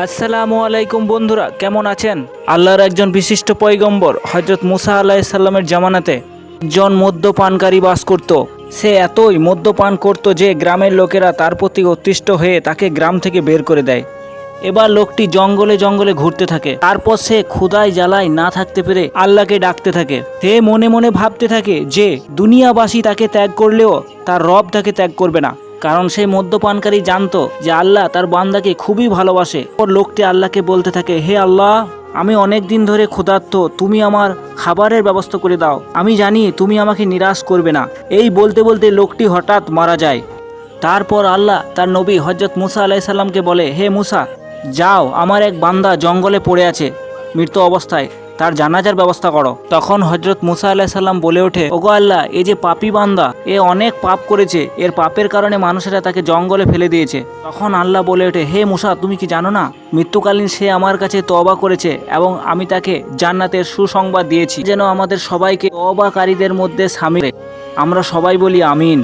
আসসালামু আলাইকুম বন্ধুরা, কেমন আছেন? আল্লাহর একজন বিশিষ্ট পয়গম্বর হযরত মুসা আলাইহিস সালামের জামানাতে একজন মদ্যপানকারী বাস করত। সে এতই মদ্যপান করত যে গ্রামের লোকেরা তার প্রতি অতিষ্ঠ হয়ে তাকে গ্রাম থেকে বের করে দেয়। এবার লোকটি জঙ্গলে জঙ্গলে ঘুরতে থাকে। তারপর সে ক্ষুধায় জ্বালায় না থাকতে পেরে আল্লাহকে ডাকতে থাকে। সে মনে মনে ভাবতে থাকে যে দুনিয়াবাসী তাকে ত্যাগ করলেও তার রব তাকে ত্যাগ করবে না, কারণ সেই মদ্যপানকারী জানতো যে আল্লাহ তার বান্দাকে খুবই ভালোবাসে। ওর লোকটি আল্লাহকে বলতে থাকে, হে আল্লাহ, আমি অনেক দিন ধরে ক্ষুধার্ত, তুমি আমার খাবারের ব্যবস্থা করে দাও। আমি জানি তুমি আমাকে নিরাশ করবে না। এই বলতে বলতে লোকটি হঠাৎ মারা যায়। তারপর আল্লাহ তার নবী হযরত মুসা আলাইহিস সালামকে বলে, হে মুসা, যাও, আমার এক বান্দা জঙ্গলে পড়ে আছে মৃত অবস্থায়, তার জানাজার ব্যবস্থা করো। তখন হযরত মুসা আলাইহিস সালাম বলে ওঠে, ওগো আল্লাহ, এই যে পাপী বান্দা, এ অনেক পাপ করেছে, এর পাপের কারণে মানুষেরা তাকে জঙ্গলে ফেলে দিয়েছে। তখন আল্লাহ বলে ওঠে, হে মুসা, তুমি কি জানো না, মৃত্যুকালীন সে আমার কাছে তওবা করেছে এবং আমি তাকে জান্নাতের সুসংবাদ দিয়েছি, যেন আমাদের সবাইকে তওবাকারীদের মধ্যে শামিল। আমরা সবাই বলি আমিন।